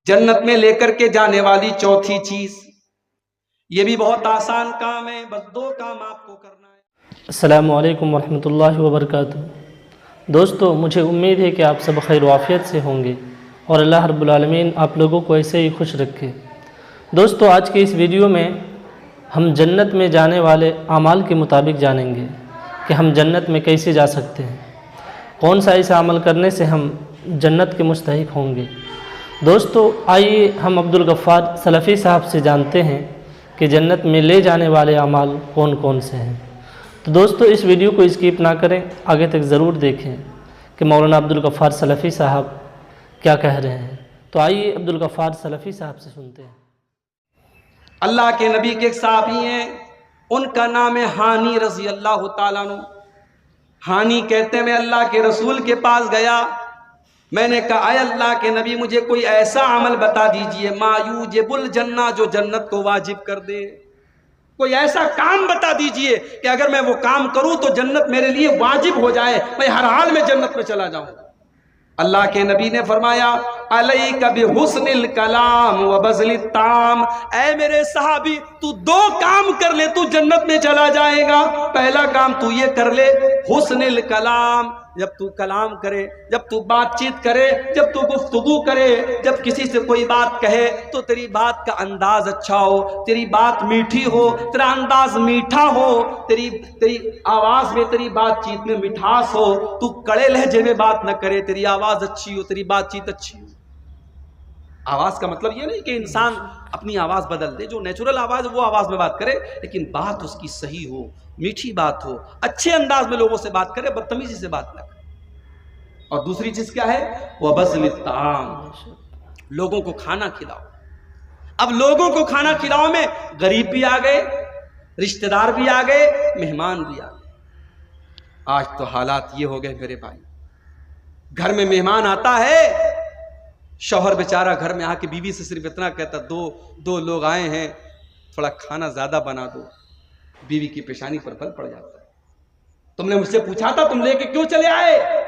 जन्नत में लेकर के जाने वाली चौथी चीज, ये भी बहुत आसान काम है, बस 2 काम आपको करना है। अस्सलामु अलैकुम वरहमतुल्लाहि वबरकातुहू। दोस्तों, मुझे उम्मीद है कि आप सब खैर वाफ़ियत से होंगे और अल्लाह रब्बुल आलमीन आप लोगों को ऐसे ही खुश रखे। दोस्तों, आज के इस वीडियो में हम जन्नत में जाने वाले अमाल के मुताबिक जानेंगे कि हम जन्नत में कैसे जा सकते हैं, कौन सा ऐसा अमल करने से हम जन्नत के मुस्तहिक होंगे। दोस्तों, आइए हम अब्दुल गफ़्फ़ार सलफ़ी साहब से जानते हैं कि जन्नत में ले जाने वाले अमाल कौन कौन से हैं। तो दोस्तों, इस वीडियो को स्किप ना करें, आगे तक ज़रूर देखें कि मौलाना अब्दुल गफ़्फ़ार सलफ़ी साहब क्या कह रहे हैं। तो आइए अब्दुल गफ़्फ़ार सलफ़ी साहब से सुनते हैं। अल्लाह के नबी के एक साहबी हैं, उनका नाम है हानी रज़ी अल्लाह तआला अन्हु। हानी कहते हैं, मैं अल्लाह के रसूल के पास गया, मैंने कहा अय अल्लाह के नबी, मुझे कोई ऐसा अमल बता दीजिए मायूजिबुल जन्ना, जो जन्नत को वाजिब कर दे। कोई ऐसा काम बता दीजिए कि अगर मैं वो काम करूं तो जन्नत मेरे लिए वाजिब हो जाए, मैं हर हाल में जन्नत में चला जाऊं। अल्लाह के नबी ने फरमाया अलैका बिहुस्निल कलाम व बज़लित ताम, ऐ मेरे सहाबी, तू 2 काम कर ले, तू जन्नत में चला जाएगा। पहला काम तू ये कर ले, हुस्निल कलाम, जब तू कलाम करे, जब तू बातचीत करे, जब तू गुफ्तगू करे, जब किसी से कोई बात कहे तो तेरी बात का अंदाज अच्छा हो, तेरी बात मीठी हो, तेरा अंदाज मीठा हो, तेरी आवाज में, तेरी बातचीत में मिठास हो, तू कड़े लहजे में बात न करे, तेरी आवाज अच्छी हो, तेरी बातचीत अच्छी हो। आवाज का मतलब ये नहीं कि इंसान अपनी आवाज बदल दे, जो नेचुरल आवाज है वो आवाज में बात करे, लेकिन बात उसकी सही हो, मीठी बात हो, अच्छे अंदाज में लोगों से बात करे, बदतमीजी से बात न करे। और दूसरी चीज क्या है, वह बज़लित ताम, लोगों को खाना खिलाओ। अब लोगों को खाना खिलाओ में गरीब भी आ गए, रिश्तेदार भी आ गए, मेहमान भी आ गए। आज तो हालात ये हो गए मेरे भाई, घर में मेहमान आता है, शौहर बेचारा घर में आके बीवी से सिर्फ इतना कहता, दो लोग आए हैं, थोड़ा खाना ज्यादा बना दो। बीवी की पेशानी पर बल पड़ जाता है, तुमने मुझसे पूछा था, तुम लेके क्यों चले आए?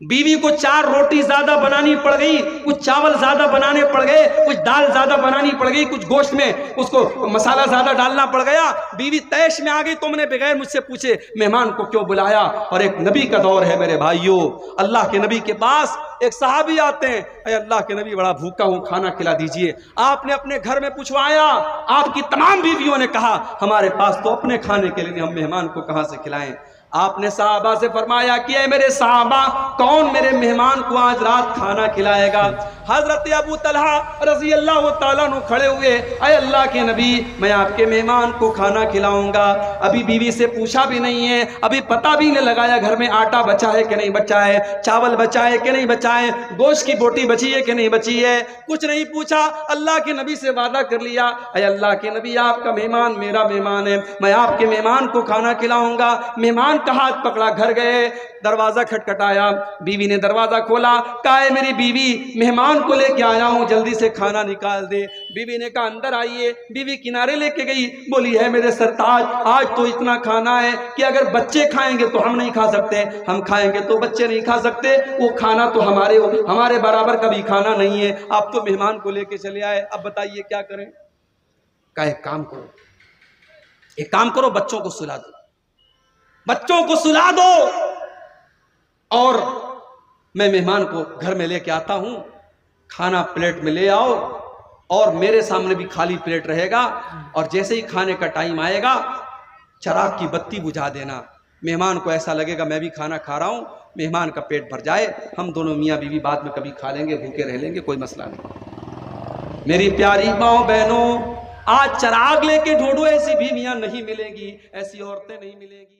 बीवी को 4 रोटी ज्यादा बनानी पड़ गई, कुछ चावल ज्यादा बनाने पड़ गए, कुछ दाल ज्यादा बनानी पड़ गई, कुछ गोश्त में उसको मसाला ज्यादा डालना पड़ गया। बीवी तैश में आ गई, तुमने बगैर मुझसे पूछे मेहमान को क्यों बुलाया? और एक नबी का दौर है मेरे भाइयों, अल्लाह के नबी के पास एक सहाबी आते हैं, अरे अल्लाह के नबी, बड़ा भूखा हूं, खाना खिला दीजिए। आपने अपने घर में पूछवाया, आपकी तमाम बीवियों ने कहा हमारे पास तो अपने खाने के लिए, हम मेहमान को कहां से खिलाएं? आपने साहबा से फरमाया कि ऐ मेरे साहबा, कौन मेरे मेहमान को आज रात खाना खिलाएगा? हजरत अबू तलहा रज़ी अल्लाह तआला अन्हु खड़े हुए, ऐ अल्लाह के नबी, मैं आपके मेहमान को खाना खिलाऊंगा। अभी बीवी से पूछा भी नहीं है, अभी पता भी नहीं लगाया घर में आटा बचा है कि नहीं बचा है, चावल बचा है कि नहीं बचा है, गोश्त की बोटी बची है कि नहीं बची है, कुछ नहीं पूछा। अल्लाह के नबी से वादा कर लिया, ऐ अल्लाह के नबी, आपका मेहमान मेरा मेहमान है, मैं आपके मेहमान को खाना खिलाऊंगा। मेहमान का हाथ पकड़ा, घर गए, दरवाजा खटखटाया, बीवी ने दरवाजा खोला, कहा है मेरी बीवी, मेहमान को लेके आया हूं, जल्दी से खाना निकाल दे। बीवी ने कहा अंदर आइए। बीवी किनारे लेके गई, बोली है मेरे सरताज, आज तो इतना खाना है कि अगर बच्चे खाएंगे तो हम नहीं खा सकते, हम खाएंगे तो बच्चे नहीं खा सकते, वो खाना तो हमारे बराबर का भी खाना नहीं है, आप तो मेहमान को लेके चले आए, अब बताइए क्या करें? कहा एक काम करो, बच्चों को सुला दो, बच्चों को सुला दो, और मैं मेहमान को घर में लेके आता हूं, खाना प्लेट में ले आओ, और मेरे सामने भी खाली प्लेट रहेगा, और जैसे ही खाने का टाइम आएगा चराग की बत्ती बुझा देना। मेहमान को ऐसा लगेगा मैं भी खाना खा रहा हूं, मेहमान का पेट भर जाए, हम दोनों मियाँ बीवी बाद में कभी खा लेंगे, भूखे रह लेंगे, कोई मसला नहीं। मेरी प्यारी माओ बहनों, आज चराग लेके ढूंढो, ऐसी बीवियां नहीं मिलेगी, ऐसी औरतें नहीं मिलेगी।